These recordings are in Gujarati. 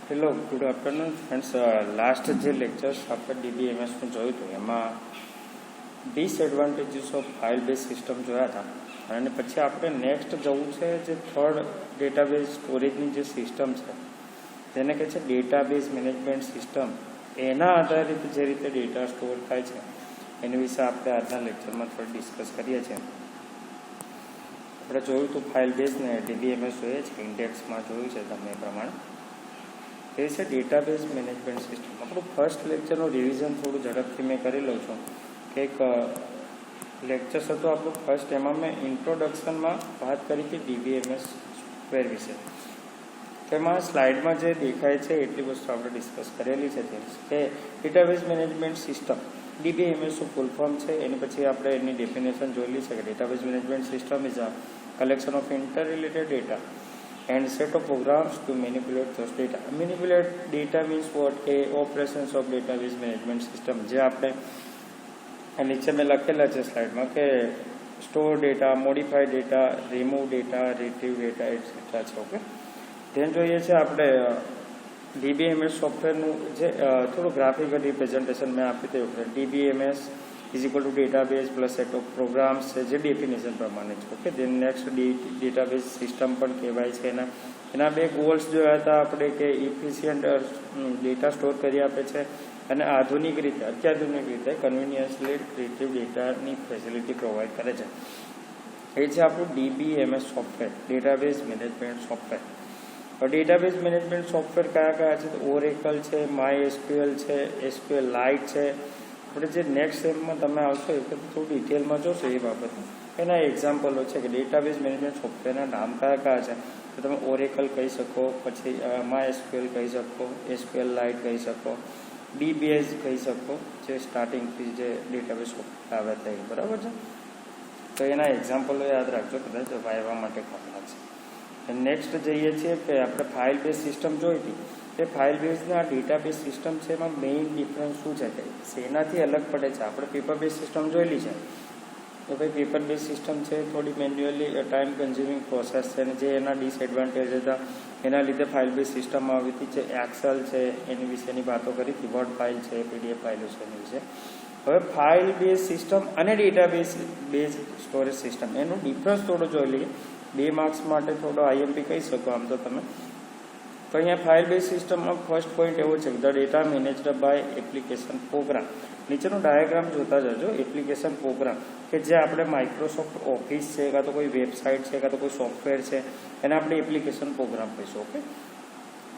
Hello, good afternoon friends. Last જે લેક્ચર્સ આપણે DBMSનું જોયું હતું એમાં disadvantages of file base system જોયા હતા, અને પછી આપણે નેક્સ્ટ જવું છે જે થર્ડ ડેટાબેઝ સ્ટોરેજની જે સિસ્ટમ છે જેને કહે છે ડેટાબેઝ મેનેજમેન્ટ સિસ્ટમ. એના આધારિત જે રીતે ડેટા સ્ટોર થાય છે એની વિશે આપણે આજના લેક્ચરમાં થોડી ડિસ્કસ કરીએ છીએ. આપણે જોયું હતું ફાઇલ બેઝને DBMS જોઈએ છે, ઇન્ડેક્સમાં જોયું છે તમે એ પ્રમાણે. એ છે ડેટાબેઝ મેનેજમેન્ટ સિસ્ટમ. આપણું ફર્સ્ટ લેક્ચરનું રિવિઝન થોડું ઝડપથી મેં કરી લઉં છું કે એક લેક્ચર્સ હતું આપણું ફર્સ્ટ, એમાં મેં ઇન્ટ્રોડક્શનમાં વાત કરી હતી DBMS સોફ્ટવેર વિશે. તેમાં સ્લાઇડમાં જે દેખાય છે એટલી વસ્તુ આપણે ડિસ્કસ કરેલી છે કે ડેટાબેઝ મેનેજમેન્ટ સિસ્ટમ DBMS શું ફૂલ ફોર્મ છે, એની પછી આપણે એની ડેફિનેશન જોયેલી છે કે database management system is a collection of interrelated data and set of programs to manipulate those data. Manipulate data means what? Operations of database management system. જે આપણે નીચે મેં લખેલા છે સ્લાઇડમાં કે store data, modify data, remove data, retrieve data etcetera છે. ઓકે, ધ્યાન જોઈએ છે આપણે DBMS સોફ્ટવેરનું જે થોડું ગ્રાફિકલ રિપ્રેઝન્ટેશન મેં આપી હતું. DBMS is equal to database plus set of programs છે, જે ડેફિનેશન પ્રમાણે છે. Okay, then next database system પણ કહેવાય છે. એના બે ગોલ્સ જોયા હતા આપણે કે ઇફિશિયન્ટ ડેટા સ્ટોર કરી આપે છે અને અત્યાધુનિક રીતે કન્વિનિયન્સલી રિટ્રીવ ડેટાની ફેસિલિટી પ્રોવાઈડ કરે છે. એ છે આપણું DBMS software, database management software. Database management software કયા છે? તો ઓરેકલ છે, MySQL છે, SQLite છે. આપણે જે નેક્સ્ટ સેમમાં તમે આવશો એ થોડું ડિટેલમાં જોશો એ બાબત. એના એક્ઝામ્પલો છે કે ડેટાબેઝ મેનેજમેન્ટ સોફ્ટવેરના નામ કયા છે. તો તમે ઓરેકલ કહી શકો, પછી MySQL કહી શકો, SQLite કહી શકો, DBase કહી શકો, જે સ્ટાર્ટિંગથી જે ડેટાબેઝ સોફ્ટવેર આવે તે, બરાબર છે. તો એના એક્ઝામ્પલો યાદ રાખજો, કદાચ વાયવા માટે કામ લાગશે. નેક્સ્ટ જઈએ છીએ કે આપણે ફાઇલ બેઝ સિસ્ટમ જોઈ હતી. એ ફાઇલ બેઝના ડેટાબેઝ સિસ્ટમ છે, એમાં મેઇન ડિફરન્સ શું છે કે શેનાથી અલગ પડે છે? આપણે પેપર બેઝ સિસ્ટમ જોયેલી છે. તો ભાઈ પેપર બેઝ સિસ્ટમ છે થોડી મેન્યુઅલી ટાઈમ કન્ઝ્યુમિંગ પ્રોસેસ છે, અને જે એના ડિસએડવાન્ટેજ હતા એના લીધે ફાઇલ બેઝ સિસ્ટમ આવી હતી. જે એક્સેલ છે એની વિશેની વાતો કરી હતી, વર્ડ ફાઇલ છે, PDF ફાઇલો છે એની વિશે. હવે ફાઇલ બેઝ સિસ્ટમ અને ડેટાબેઝ બેઝ સ્ટોરેજ સિસ્ટમ એનું ડિફરન્સ થોડો જોઈ લઈએ. 2 માર્ક્સ માટે થોડો IMP કહી શકો આમ તો તમે. તો અહીંયા ફાઇલ બેઝ સિસ્ટમમાં ફર્સ્ટ પોઈન્ટ એવો છે કે the data managed by application program. નીચેનો ડાયાગ્રામ જોતા જજો. એપ્લિકેશન પ્રોગ્રામ કે જે આપણે માઇક્રોસોફ્ટ ઓફિસ છે, કાં તો કોઈ વેબસાઇટ છે, કાં તો કોઈ સોફ્ટવેર છે, એને આપણે એપ્લિકેશન પ્રોગ્રામ કહીશું. ઓકે,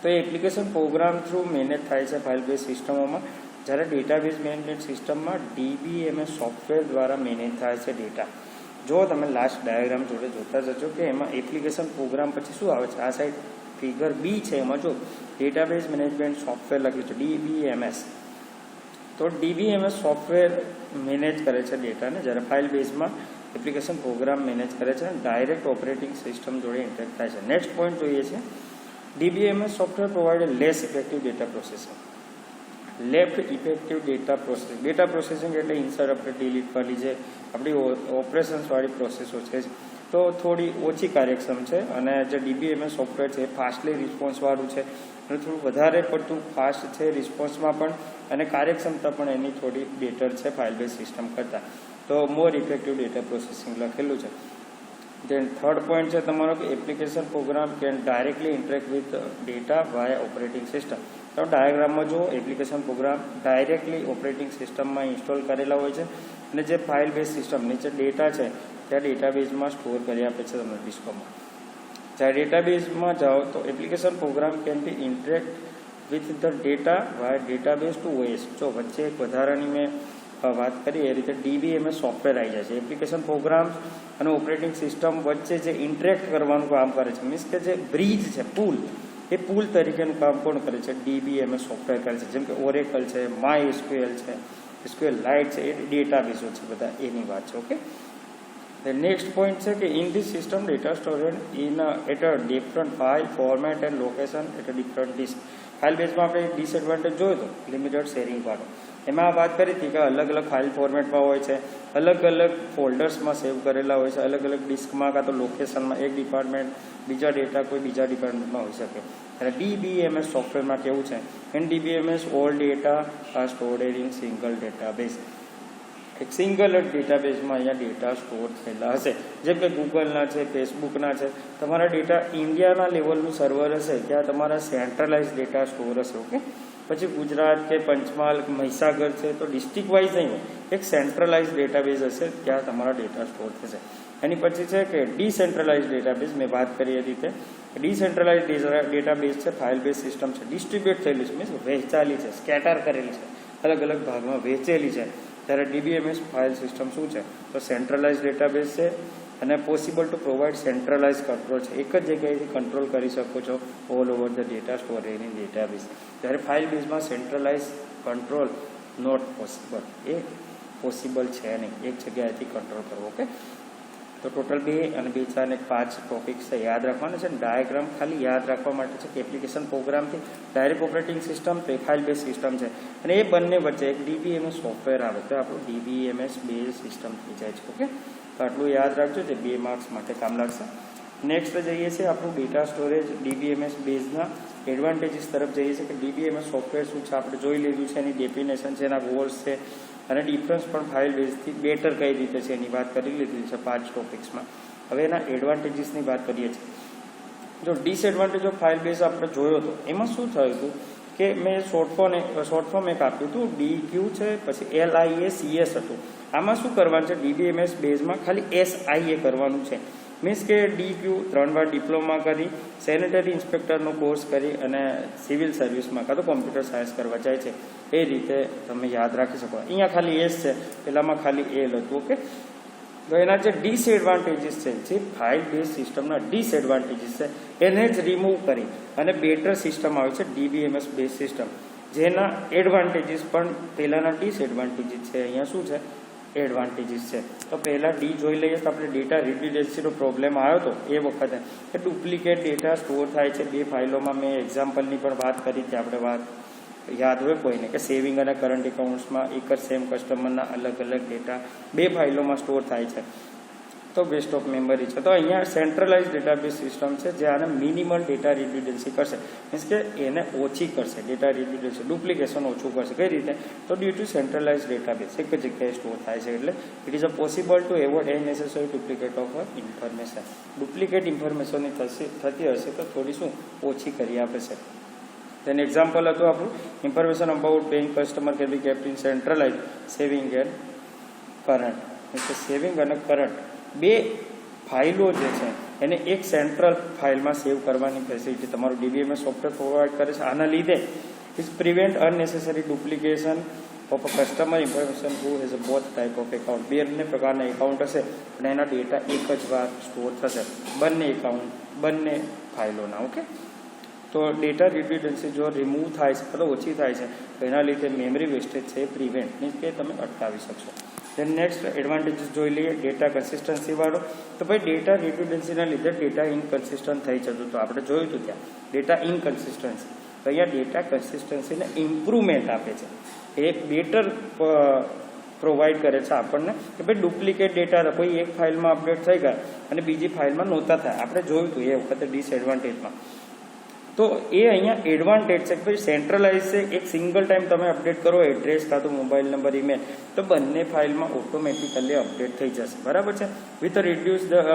તો એ એપ્લિકેશન પ્રોગ્રામ થ્રુ મેનેજ થાય છે ફાઇલ બેઝ સિસ્ટમોમાં. જ્યારે ડેટાબેઝ મેનેજમેન્ટ સિસ્ટમમાં DBMS સોફ્ટવેર દ્વારા મેનેજ થાય છે ડેટા. જો તમે લાસ્ટ ડાયાગ્રામ જોડે જોતા જજો કે એમાં એપ્લિકેશન પ્રોગ્રામ પછી શું આવે છે. આ સાઈડ ફિગર B છે, એમાં જો ડેટાબેઝ મેનેજમેન્ટ સોફ્ટવેર લખ્યું છે DBMS. તો DBMS સોફ્ટવેર મેનેજ કરે છે ડેટાને, જ્યારે ફાઇલ બેઝમાં એપ્લિકેશન પ્રોગ્રામ મેનેજ કરે છે અને ડાયરેક્ટ ઓપરેટિંગ સિસ્ટમ જોડે ઇન્ટરેક્ટ થાય છે. નેક્સ્ટ પોઈન્ટ જોઈએ છે DBMS software provide less effective data processing. Left effective data processing. Data processing એટલે ઇન્સર્ટ અપડેટ ડિલીટ વાળી જે આપણી ઓપરેશન્સવાળી પ્રોસેસો છે તો થોડી ઓછી કાર્યક્ષમ છે. અને જે DBMS સોફ્ટવેર છે ફાસ્ટલી રિસ્પોન્સવાળું છે અને થોડું વધારે પડતું ફાસ્ટ છે રિસ્પોન્સમાં પણ, અને કાર્યક્ષમતા પણ એની થોડી બેટર છે ફાઇલ બેઝ સિસ્ટમ કરતાં. તો મોર ઇફેક્ટિવ ડેટા પ્રોસેસિંગ લખેલું છે. દેન થર્ડ પોઈન્ટ છે તમારો કે application program can directly interact with data via operating system. તો ડાયાગ્રામમાં જો એપ્લિકેશન પ્રોગ્રામ ડાયરેક્ટલી ઓપરેટિંગ સિસ્ટમમાં ઇન્સ્ટોલ કરેલા હોય છે, અને જે ફાઇલ બેઝ સિસ્ટમ નીચે ડેટા છે ત્યાં ડેટાબેઝમાં સ્ટોર કરી આપે છે તમને ડિસ્કોમાં. જ્યારે ડેટાબેઝમાં જાઓ તો application program can be interact with the data via database to OS. જો વચ્ચે એક વધારાની મેં વાત કરી એ રીતે DBMS સોફ્ટવેર આવી જાય છે. એપ્લિકેશન પ્રોગ્રામ અને ઓપરેટિંગ સિસ્ટમ વચ્ચે જે ઇન્ટરેક્ટ કરવાનું કામ કરે છે, મીન્સ કે જે બ્રિજ છે, પુલ, એ પુલ તરીકેનું કામ કોણ કરે છે? DBMS સોફ્ટવેર કરે છે. જેમ કે ઓરેકલ છે, MySQL છે, SQLite છે, એ ડેટાબેઝો છે બધા, એની વાત છે. ઓકે, The next point છે કે in this system data stored in at a different file format and location at a different disk. File બેઝમાં આપણે ડિસએડવાન્ટેજ જોયો હતો લિમિટેડ શેરિંગ વાળો, એમાં વાત કરી હતી કે અલગ અલગ ફાઇલ ફોર્મેટમાં હોય છે, અલગ અલગ ફોલ્ડર્સમાં સેવ કરેલા હોય છે, અલગ અલગ ડિસ્કમાં કાં તો લોકેશનમાં એક ડિપાર્ટમેન્ટ બીજા ડેટા કોઈ બીજા ડિપાર્ટમેન્ટમાં હોઈ શકે. અને DBMS સોફ્ટવેરમાં કેવું છે, in DBMS all data are stored in single database. એક સિંગલ ડેટાબેઝમાં અહીંયા ડેટા સ્ટોર થયેલા હશે. જેમ કે ગૂગલના છે, ફેસબુકના છે, તમારા ડેટા ઇન્ડિયાના લેવલનું સર્વર હશે ત્યાં તમારા સેન્ટ્રલાઇઝ ડેટા સ્ટોર હશે. ઓકે, પછી ગુજરાત કે પંચમહાલ મહીસાગર છે તો ડિસ્ટ્રિક્ટ વાઇઝ નહીં હોય, એક સેન્ટ્રલાઇઝ ડેટાબેઝ હશે ત્યાં તમારા ડેટા સ્ટોર થશે. એની પછી છે કે ડિસેન્ટ્રલાઇઝ ડેટાબેઝ, મેં વાત કરી એ રીતે ડિસેન્ટ્રલાઇઝ ડેટાબેઝ છે, ફાઇલ બેઝ સિસ્ટમ છે, ડિસ્ટ્રીબ્યુટ થયેલી છે, મીન્સ વહેંચાયેલી છે, સ્કેટર કરેલી છે, અલગ અલગ ભાગમાં વહેંચેલી છે. ત્યારે DBMS ફાઇલ સિસ્ટમ શું છે તો સેન્ટ્રલાઇઝ ડેટાબેઝ છે અને possible to provide centralize control છે. એક જ જગ્યાએથી કંટ્રોલ કરી શકો છો all over the data store in database. ત્યારે ફાઇલ બેઝમાં સેન્ટ્રલાઇઝ કંટ્રોલ નોટ પોસિબલ, એ પોસિબલ છે નહીં એક જગ્યાએથી કંટ્રોલ કરવો. ઓકે, તો ટોટલ 2 અને 2 4 અને 5 ટોપિક્સ છે યાદ રાખવાના છે. ડાયાગ્રામ ખાલી યાદ રાખવા માટે છે કે એપ્લિકેશન પ્રોગ્રામથી ડાયરેક્ટ ઓપરેટિંગ સિસ્ટમ તો એ ફાઇલ બેઝ સિસ્ટમ છે અને એ બંને વચ્ચે એક DBMS સોફ્ટવેર આવે તો આપણું DBMS બેઝ સિસ્ટમ થઈ જાય છે. ઓકે, તો આટલું યાદ રાખજો, જે 2 માર્ક્સ માટે કામ લાગશે. નેક્સ્ટ જઈએ છીએ આપણું ડેટા સ્ટોરેજ DBMS બેઝના એડવાન્ટેજીસ તરફ જઈએ છીએ કે DBMS સોફ્ટવેર શું છે આપણે જોઈ લીધું છે, એની ડેફિનેશન છે, એના ગોલ્સ છે અને ડિફરન્સ પણ ફાઇલ બેઝથી બેટર કઈ રીતે છે એની વાત કરી લીધી છે 5 ટોપિક્સમાં. હવે એના એડવાન્ટેજીસની વાત કરીએ છીએ. જો ડિસએડવાન્ટેજ ઓફ ફાઇલ બેઝ આપણે જોયો હતો એમાં શું થયું હતું કે મેં શોર્ટ ફોર્મ એક આપ્યું હતું, DQ છે, પછી LIACS હતું. આમાં શું કરવાનું છે DBMS બેઝમાં ખાલી SIA કરવાનું છે. મીન્સ કે DQ 3 વાર ડિપ્લોમા કરી, સેનેટરી ઇન્સ્પેક્ટરનો કોર્સ કરી અને સિવિલ સર્વિસમાં કાં તો કોમ્પ્યુટર સાયન્સ કરવા જાય છે. એ રીતે તમે યાદ રાખી શકો. અહીંયા ખાલી S છે, પેલામાં ખાલી L હતું. ઓકે, તો એના જે ડિસએડવાન્ટેજીસ છે, જે ફાઇલ બેઝ સિસ્ટમના ડિસએડવાન્ટેજીસ છે એને જ રિમૂવ કરી અને બેટર સિસ્ટમ આવે છે DBMS બેઝ સિસ્ટમ, જેના એડવાન્ટેજીસ પણ પહેલાંના ડિસએડવાન્ટેજીસ છે, અહીંયા શું છે એડવાન્ટેજીસ છે. તો પહેલાં ડી જોઈ લઈએ તો આપણે ડેટા રિડન્ડન્સીનો પ્રોબ્લેમ આવ્યો હતો એ વખતે કે ડુપ્લિકેટ ડેટા સ્ટોર થાય છે 2 ફાઇલોમાં. મેં એક્ઝામ્પલની પણ વાત કરી હતી, આપણે વાત યાદ હોય કોઈને કે સેવિંગ અને કરંટ એકાઉન્ટ્સમાં એક જ સેમ કસ્ટમરના અલગ અલગ ડેટા 2 ફાઇલોમાં સ્ટોર થાય છે તો વેસ્ટ ઓફ મેમરી છે. તો અહીંયા સેન્ટ્રલાઇઝ ડેટાબેઝ સિસ્ટમ છે જે આને મિનિમલ ડેટા રિડન્ડન્સી કરશે, મીન્સ કે એને ઓછી કરશે, ડેટા રિડન્ડન્સી ડુપ્લિકેશન ઓછું કરશે. કઈ રીતે તો ડ્યુ ટુ સેન્ટ્રલાઇઝ ડેટાબેઝ એક જ જગ્યાએ સ્ટોર થાય છે એટલે it is a possible to avoid unnecessary duplicate of information. Duplicate ઇન્ફોર્મેશનની થતી હશે તો થોડી શું ઓછી કરી આપે છે. તેનું એક્ઝામ્પલ હતું આપણું information about bank customer can be kept in centralise saving end current. એટલે સેવિંગ અને કરંટ 2 ફાઇલો જે છે એને એક સેન્ટ્રલ ફાઇલમાં સેવ કરવાની ફેસિલિટી તમારું DBMS સોફ્ટવેર પ્રોવાઈડ કરે છે. આના લીધે it prevent અનનેસેસરી duplication of a customer information who has a both type of account. 2 પ્રકારના એકાઉન્ટ હશે અને એના ડેટા એક જ વાર સ્ટોર થશે બંને ફાઇલોના. ઓકે, તો ડેટા રિડન્ડન્સી જો રિમૂવ થાય છે તો ઓછી થાય છે તો એના લીધે મેમરી વેસ્ટેજ છે એ પ્રિવેન્ટ મીન્સ કે તમે અટકાવી શકશો. દેન નેક્સ્ટ એડવાન્ટેજીસ જોઈ લઈએ ડેટા કન્સિસ્ટન્સી વાળો. તો ભાઈ ડેટા રિડન્ડન્સીના લીધે ડેટા ઇનકન્સિસ્ટન્ટ થઈ જતું તો આપણે જોયું હતું ત્યાં ડેટા ઇનકન્સિસ્ટન્સી. તો અહીંયા ડેટા કન્સિસ્ટન્સીને ઇમ્પ્રુવમેન્ટ આપે છે, એ બેટર પ્રોવાઈડ કરે છે આપણને કે ભાઈ ડુપ્લિકેટ ડેટા કોઈ એક ફાઇલમાં અપડેટ થઈ ગયા અને બીજી ફાઇલમાં નહોતા થાય. આપણે જોયું હતું એ વખતે ડિસએડવાન્ટેજમાં. તો એ અહીંયા એડવાન્ટેજ છે કે ભાઈ સેન્ટ્રલાઇઝ છે, એક સિંગલ ટાઈમ તમે અપડેટ કરો એડ્રેસ કાં તો મોબાઈલ નંબર, ઈમેલ, તો બંને ફાઇલમાં ઓટોમેટિકલી અપડેટ થઈ જશે. બરાબર છે. With reduce the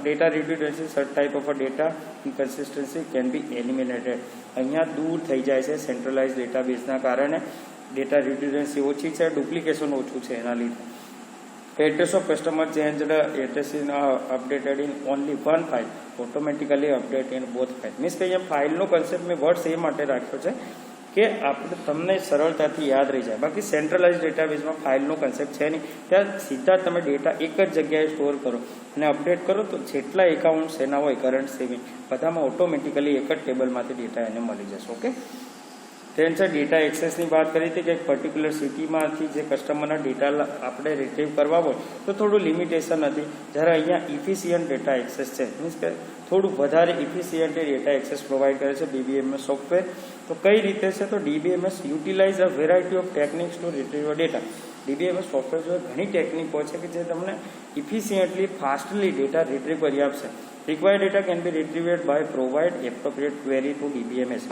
data redundancy sort type of data inconsistency can be eliminated. અહીંયા દૂર થઈ જાય છે સેન્ટ્રલાઇઝ ડેટાબેઝના કારણે. ડેટા રિડન્ડન્સી ઓછી છે, ડુપ્લિકેશન ઓછું છે એના લીધે. Address of customer changed address in updated in only 1 file automatically update in both file. Means કે અહીંયા ફાઇલનો કન્સેપ્ટ મેં વર્ડ્સ એ માટે રાખ્યો છે કે આપણે તમને સરળતાથી યાદ રહી જાય. બાકી સેન્ટ્રલાઇઝ ડેટાબેઝમાં ફાઇલનો કન્સેપ્ટ છે નહીં, ત્યાં સીધા તમે ડેટા એક જ જગ્યાએ સ્ટોર કરો અને અપડેટ કરો તો જેટલા એકાઉન્ટ્સ એના હોય કરંટ સેવિંગ બધામાં ઓટોમેટિકલી એક જ ટેબલમાંથી ડેટા એને મળી જશે. ઓકે, તેમ છે ડેટા એક્સેસની વાત કરી હતી કે એક પર્ટિક્યુલર સિટીમાંથી જે કસ્ટમરના ડેટા આપણે રિટ્રીવ કરવા હોય તો થોડું લિમિટેશન હતી, જ્યારે અહીંયા ઇફિશિયન્ટ ડેટા એક્સેસ છે, મીન્સ કે થોડું વધારે ઇફિશિયન્ટલી ડેટા એક્સેસ પ્રોવાઈડ કરે છે DBMS સોફ્ટવેર. તો કઈ રીતે છે, તો DBMS utilize a variety of techniques to retrieve data. DBMS software જો ઘણી ટેકનિકો છે કે જે તમને ઇફિશિયન્ટલી ફાસ્ટલી ડેટા રિટ્રીવ કરી આપશે. Required data can be retrieved by provide appropriate query to DBMS.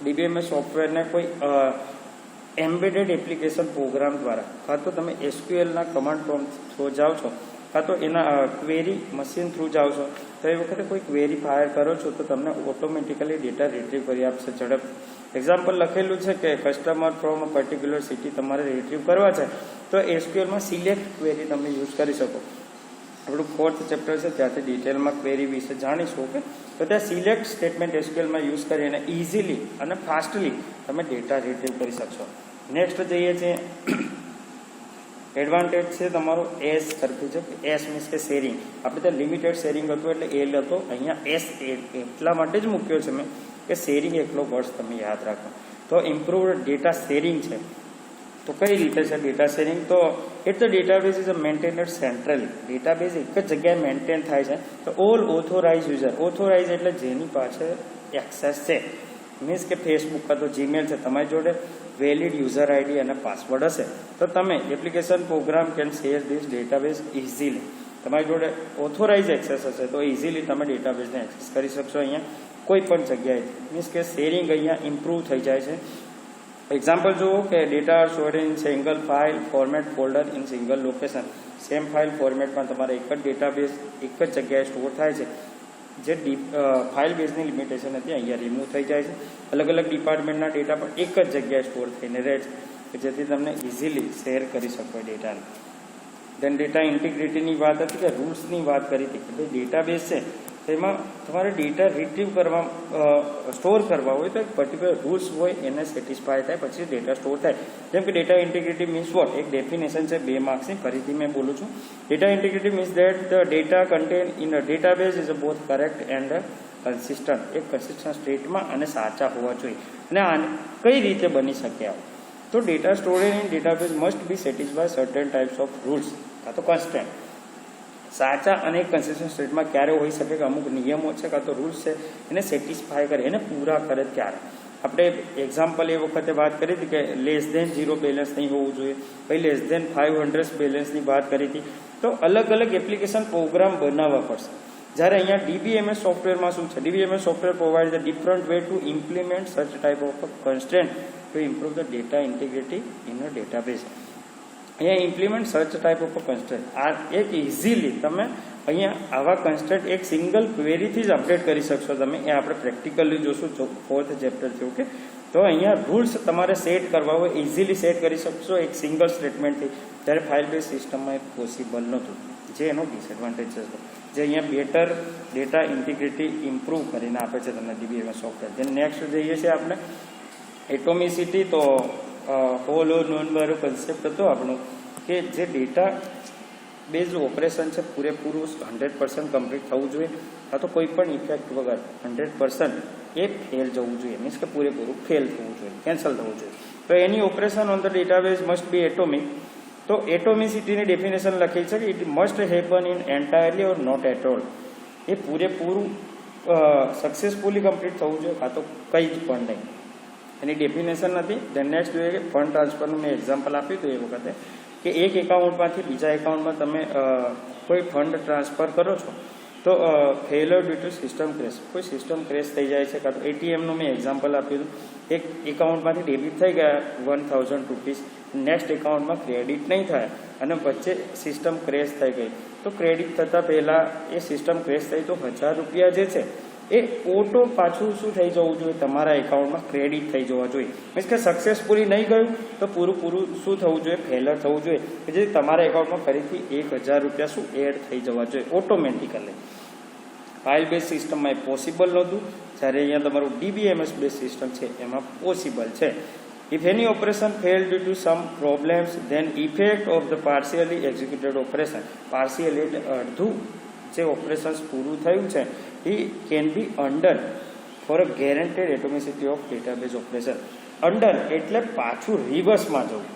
DBMS સોફ્ટવેરને કોઈ એમ્બેડેડ એપ્લિકેશન પ્રોગ્રામ દ્વારા કાં તો તમે SQLના કમાન્ડ પ્રોમ્પ્ટ થ્રુ જાઓ છો, કાં તો એના ક્વેરી મશીન થ્રુ જાઓ છો, તો એ વખતે કોઈ ક્વેરી ફાયર કરો છો તો તમને ઓટોમેટિકલી ડેટા રિટ્રીવ કરી આપશે ઝડપ. એક્ઝામ્પલ લખેલું છે કે customer from a particular city તમારે રિટ્રીવ કરવા છે તો SQLમાં સિલેક્ટ ક્વેરી તમે યુઝ કરી શકો. આપણું 4th ચેપ્ટર છે ત્યાંથી ડિટેલમાં ક્વેરી વિશે જાણીશું. ઓકે, તો ત્યાં સિલેક્ટ સ્ટેટમેન્ટ SQLમાં યુઝ કરીને ઇઝીલી અને ફાસ્ટલી તમે ડેટા રિટ્રીવ કરી શકશો. નેક્સ્ટ જઈએ છીએ એડવાન્ટેજ છે તમારો એસ કરતું છે. એસ મીન્સ કે શેરિંગ. આપણે ત્યાં લિમિટેડ શેરિંગ હતું એટલે એલ હતો, અહીંયા એસ એટલા માટે જ મૂક્યો છે મેં કે શેરિંગ એકલો વર્ડ તમે યાદ રાખો. તો ઇમ્પ્રુવડ ડેટા શેરિંગ છે. તો કઈ રીતે છે ડેટા શેરિંગ? તો it the database is maintained centrally. Database એક જ જગ્યાએ મેન્ટેન થાય છે. તો ઓલ ઓથોરાઇઝ યુઝર, ઓથોરાઇઝ એટલે જેની પાસે એક્સેસ છે, મીન્સ કે ફેસબુક કાં તો જીમેલ છે, તમારી જોડે વેલિડ યુઝર આઈડી અને પાસવર્ડ હશે તો તમે application program can share this database easily. તમારી જોડે ઓથોરાઇઝ એક્સેસ હશે તો ઇઝીલી તમે ડેટાબેઝને એક્સેસ કરી શકશો અહીંયા કોઈ પણ જગ્યાએ. મીન્સ કે શેરિંગ અહીંયા ઇમ્પ્રૂવ થઈ જાય છે. એક્ઝામ્પલ જુઓ કે data are stored in single file format folder in single location. Same file ફોર્મેટમાં તમારે એક જ ડેટાબેઝ એક જ જગ્યાએ સ્ટોર થાય છે. જે ફાઇલ બેઝની લિમિટેશન હતી અહીંયા રિમૂવ થઈ જાય છે. અલગ અલગ ડિપાર્ટમેન્ટના ડેટા પણ એક જ જગ્યાએ સ્ટોર થઈને રહે છે કે જેથી તમને ઇઝીલી શેર કરી શકો ડેટાને. દેન ડેટા ઇન્ટિગ્રિટીની વાત હતી કે રૂલ્સની વાત કરી હતી કે ભાઈ ડેટાબેઝ છે તેમાં તમારે ડેટા રિટ્રીવ કરવા સ્ટોર કરવા હોય તો એક પર્ટિક્યુલર રૂલ્સ હોય એને સેટિસ્ફાય થાય પછી ડેટા સ્ટોર થાય. જેમ કે ડેટા ઇન્ટિગ્રિટી મીન્સ વોટ, એક ડેફિનેશન છે 2 માર્ક્સની, ફરીથી મેં બોલું છું. Data integrity means that the data contain in a database is both correct and consistent. એક કન્સિસ્ટન્ટ સ્ટેટમાં અને સાચા હોવા જોઈએ. અને આને કઈ રીતે બની શકે આવું? તો data storage in database must B satisfy certain types of rules કાં તો કોન્સ્ટન્ટ. સાચા અને કન્સિસ્ટન્ટ સ્ટેટમાં ક્યારે હોઈ શકે કે અમુક નિયમો છે કાં તો રૂલ્સ છે એને સેટિસ્ફાય કરે, એને પૂરા કરે ત્યારે. આપણે એક્ઝામ્પલ એ વખતે વાત કરી હતી કે લેસ ધેન 0 બેલેન્સ નહીં હોવું જોઈએ, પછી લેસ ધેન 500 બેલેન્સની વાત કરી હતી. તો અલગ અલગ એપ્લિકેશન પ્રોગ્રામ બનાવવા પડશે. જ્યારે અહીંયા DBMS સોફ્ટવેરમાં શું છે, DBMS software provide the different way to implement such type of constraint to improve the data integrity in a database. અહીંયા implement such type of constraint. આ એક ઇઝીલી તમે અહીંયા આવા કન્સ્ટ્રેન્ટ એક સિંગલ ક્વેરીથી જ અપડેટ કરી શકશો તમે. એ આપણે પ્રેક્ટિકલી જોશું 4th ચેપ્ટર છે. ઓકે, તો અહીંયા રૂલ્સ તમારે સેટ કરવા હોય ઇઝીલી સેટ કરી શકશો એક સિંગલ સ્ટેટમેન્ટથી. ત્યારે ફાઇલ બેઝ સિસ્ટમમાં એ પોસિબલ નહોતું, જે એનો ડિસએડવાન્ટેજ છે. જે અહીંયા બેટર ડેટા ઇન્ટિગ્રિટી ઇમ્પ્રૂવ કરીને આપે છે તમને DBMS સોફ્ટવેર. જે નેક્સ્ટ જઈએ છીએ આપણે એટોમિસિટી. તો હોલ ઓર નોન વાળો કન્સેપ્ટ હતો આપણું કે જે ડેટા બેઝ ઓપરેશન છે પૂરેપૂરું 100% કમ્પ્લીટ થવું જોઈએ કાં તો કોઈ પણ ઇફેક્ટ વગર 100% એ ફેલ જવું જોઈએ. મીન્સ કે પૂરેપૂરું ફેલ થવું જોઈએ, કેન્સલ થવું જોઈએ. તો any operation on the database must be atomic. તો એટોમિસિટીની ડેફિનેશન લખી છે કે it must happen in entirely or not at all. એ પૂરેપૂરું સક્સેસફુલી કમ્પ્લીટ થવું જોઈએ કાં તો કંઈ જ પણ નહીં. એની ડેફિનેશન નથી. દેન નેક્સ્ટ જોઈએ કે ફંડ ટ્રાન્સફરનું મેં એક્ઝામ્પલ આપ્યું હતું એ વખતે કે એક એકાઉન્ટમાંથી બીજા એકાઉન્ટમાં તમે કોઈ ફંડ ટ્રાન્સફર કરો છો તો failure due to system crash, કોઈ સિસ્ટમ ક્રેશ થઈ જાય છે કાં તો ATMનું મેં એક્ઝામ્પલ આપ્યું હતું. એક એકાઉન્ટમાંથી ડેબિટ થઈ ગયા 1000 રૂપીસ, નેક્સ્ટ એકાઉન્ટમાં ક્રેડિટ નહીં થાય અને વચ્ચે સિસ્ટમ ક્રેશ થઈ ગઈ. તો ક્રેડિટ થતાં પહેલાં એ સિસ્ટમ ક્રેશ થઈ તો 1000 રૂપિયા જે છે એ ઓટો પાછું શું થઈ જવું જોઈએ, તમારા એકાઉન્ટમાં ક્રેડિટ થઈ જવા જોઈએ. મીન્સ કે સક્સેસફુલી નહીં ગયું તો પૂરું શું થવું જોઈએ, ફેલર થવું જોઈએ કે જેથી તમારા એકાઉન્ટમાં ફરીથી 1000 રૂપિયા શું એડ થઈ જવા જોઈએ ઓટોમેટિકલી. ફાઇલ બેઝ સિસ્ટમમાં એ પોસિબલ નહોતું, જ્યારે અહીંયા તમારું DBMS બેઝ સિસ્ટમ છે એમાં પોસિબલ છે. If any operation failed due to some problems, then effect of the partially executed operation, partially એટલે અડધું જે ઓપરેશન્સ પૂરું થયું છે એ can be undone for a guaranteed atomicity of database operation. Undo એટલે પાછું રિવર્સમાં જવું.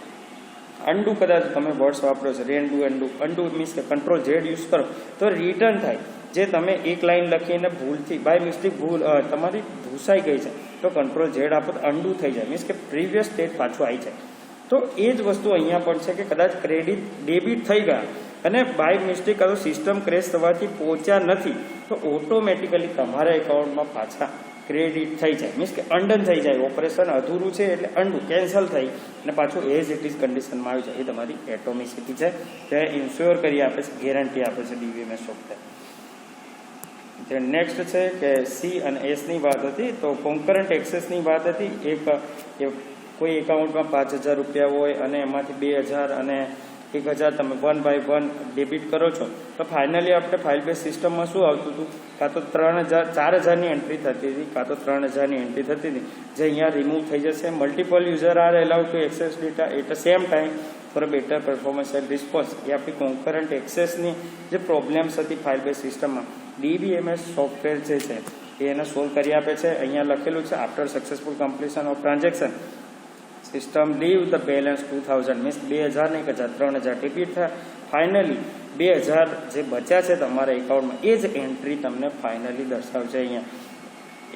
અંડુ કદાચ તમે વર્ડ્સ વાપરો છો, રેન્ડુ અંડુ. અંડુ મીન્સ કે કંટ્રોલ ઝેડ યુઝ કરો તો રિટર્ન થાય. જે તમે એક લાઈન લખીને ભૂલથી બાય મિસ્ટેક તમારી ભૂસાઈ ગઈ છે તો કંટ્રોલ ઝેડ આપો તો અંડુ થઈ જાય, મીન્સ કે પ્રીવિયસ સ્ટેટ પાછું આવી જાય. તો એ જ વસ્તુ અહીંયા પણ છે કે કદાચ ક્રેડિટ ડેબિટ થઈ ગયા અને બાય મિસ્ટેક આ સિસ્ટમ ક્રેશ થવાથી પહોંચ્યા નથી તો ઓટોમેટિકલી તમારા એકાઉન્ટમાં પાછા ક્રેડિટ થઈ જાય, મીન્સ કે અન્ડન થઈ જાય. ઓપરેશન અધૂરું છે એટલે અંડુ કેન્સલ થઈ અને પાછું એઝ ઇટ ઇઝ કન્ડિશનમાં આવી જાય. એ તમારી એટોમિસિટી છે, તે ઇન્શ્યોર કરી આપે છે, ગેરંટી આપે છે DBMS સોફ્ટવેર. જે નેક્સ્ટ છે કે સી અને એસની વાત હતી, તો કોન્કરન્ટ એક્સેસની વાત હતી. એક કોઈ એકાઉન્ટમાં 5,000 રૂપિયા હોય અને એમાંથી 2,000 અને 1,000 તમે 1 બાય 1 ડેબિટ કરો છો તો ફાઇનલી આપણે ફાઇલ બેઝ સિસ્ટમમાં શું આવતું હતું, કાં તો 4,000ની એન્ટ્રી થતી હતી, કાં તો 3,000ની એન્ટ્રી થતી હતી, જે અહીંયા રિમૂવ થઈ જશે. Multiple user are allowed to access data at a same time for better performance and response. એ આપણી કોન્કરન્ટ એક્સેસની જે પ્રોબ્લેમ્સ હતી ફાઇલ બેઝ સિસ્ટમમાં DBMS સોફ્ટવેર જે છે એ એને સોલ્વ કરી આપે છે. અહીંયા લખેલું છે after successful completion of transaction system leave the balance 2,000 means 2,000 ને 1,000 3,000 રિપીટ થાય. ફાઇનલી 2,000 જે બચ્યા છે તમારા એકાઉન્ટમાં એ જ એન્ટ્રી તમને ફાઇનલી દર્શાવશે અહીંયા.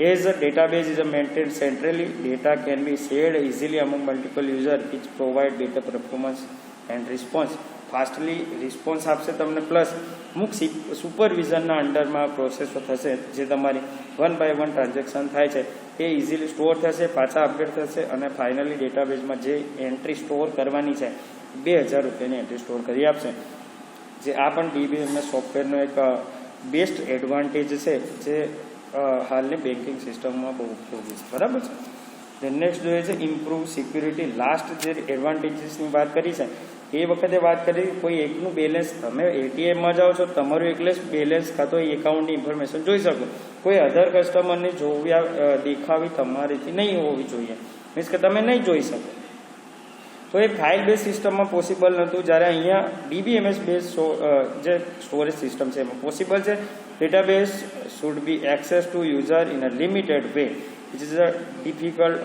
As a database is a maintain centrally, data can be shared easily among multiple user which provide better performance and response. Fastly response આપશે તમને, પ્લસ અમુક સુપરવિઝનના અંડરમાં પ્રોસેસો થશે જે તમારી 1 બાય 1 ટ્રાન્ઝેક્શન થાય છે એ ઇઝીલી સ્ટોર થશે, પાછા અપડેટ થશે અને ફાઇનલી ડેટાબેઝમાં જે એન્ટ્રી સ્ટોર કરવાની છે 2,000 રૂપિયાની એન્ટ્રી સ્ટોર કરી આપશે. જે આ પણ DBMS સોફ્ટવેરનો એક બેસ્ટ એડવાન્ટેજ છે જે હાલની બેન્કિંગ સિસ્ટમમાં બહુ ઉપયોગી છે. બરાબર છે. નેક્સ્ટ જોઈએ છે ઇમ્પ્રૂવ સિક્યુરિટી. લાસ્ટ જે એડવાન્ટેજીસની વાત કરી છે એ વખતે વાત કરી કોઈ એકનું બેલેન્સ, તમે ATMમાં જાઓ છો તમારું એકલે બેલેન્સ કાં તો એકાઉન્ટની ઇન્ફોર્મેશન જોઈ શકો, કોઈ અધર કસ્ટમરને દેખાવી તમારીથી નહીં હોવી જોઈએ, મીન્સ કે તમે નહીં જોઈ શકો. તો એ ફાઇલ બેઝ સિસ્ટમમાં પોસિબલ નહોતું, જ્યારે અહીંયા DBMS બેઝ જે સ્ટોરેજ સિસ્ટમ છે એમાં પોસિબલ છે. Database should be access two user in a limited way which is a difficult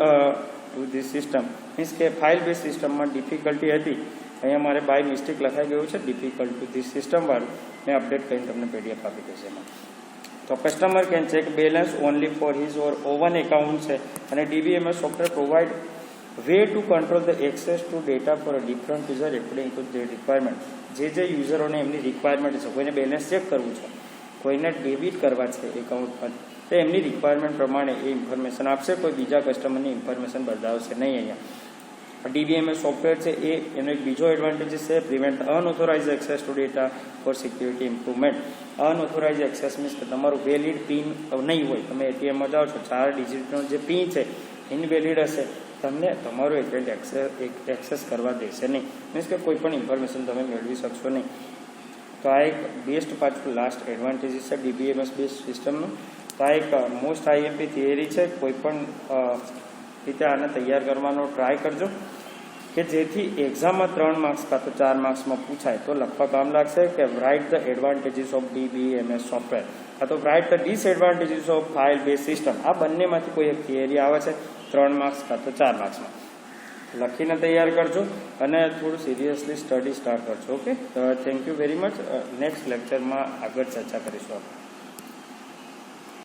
to this system. Means કે ફાઇલ બેઝ સિસ્ટમમાં ડિફિકલ્ટી હતી, અહીંયા મારે બાય મિસ્ટેક લખાઈ ગયું છે ડિફિકલ્ટ ટુ ધીસ સિસ્ટમ વાળું, મેં અપડેટ કરીને તમને PDF આપી દઈશ એમાં. તો customer can check balance only for his or oven account છે અને DBMS software provide way to control the access to data for a different user according to there requirement. જે યુઝરોને એમની રિક્વાયરમેન્ટ છે, કોઈને બેલેન્સ ચેક કરવું છે, કોઈને ડેબિટ કરવા છે એકાઉન્ટ પર, તો એમની રિક્વાયરમેન્ટ પ્રમાણે એ ઇન્ફોર્મેશન આપશે, કોઈ બીજા કસ્ટમરની ઇન્ફોર્મેશન બતાવશે નહીં. અહીંયા DBMS સોફ્ટવેર છે એનો એક બીજો એડવાન્ટેજ છે prevent unauthorized access to data for security improvement. Unauthorized access means કે તમારું વેલિડ પિન નહીં હોય, તમે ATMમાં જાઓ છો 4 ડિજિટનો જે પિન છે ઇનવેલિડ હશે, તમને તમારું એકાઉન્ટ એક્સેસ કરવા દેશે નહીં, મીન્સ કે કોઈ પણ ઇન્ફોર્મેશન તમે મેળવી શકશો નહીં. તો આ એક બેસ્ટ પાછું લાસ્ટ એડવાન્ટેજીસ છે DBMS બેઝ સિસ્ટમનું. તો આ એક મોસ્ટ IMP થિયરી છે. કોઈ પણ રીતે આને તૈયાર કરવાનો ટ્રાય કરજો કે જેથી એક્ઝામમાં 3 માર્ક્સ કાં તો 4 માર્ક્સમાં પૂછાય તો લખવા કામ લાગશે કે write the advantages of DBMS software કાં તો write the disadvantages of file base system. આ બંનેમાંથી કોઈ એક થિયરી આવે છે 3 માર્ક્સ કાં તો 4 માર્ક્સમાં. લખીને તૈયાર કરજો અને થોડું સિરિયસલી સ્ટડી સ્ટાર્ટ કરજો. Okay, thank you very much. Next લેક્ચરમાં આગળ ચર્ચા કરીશું આપણે.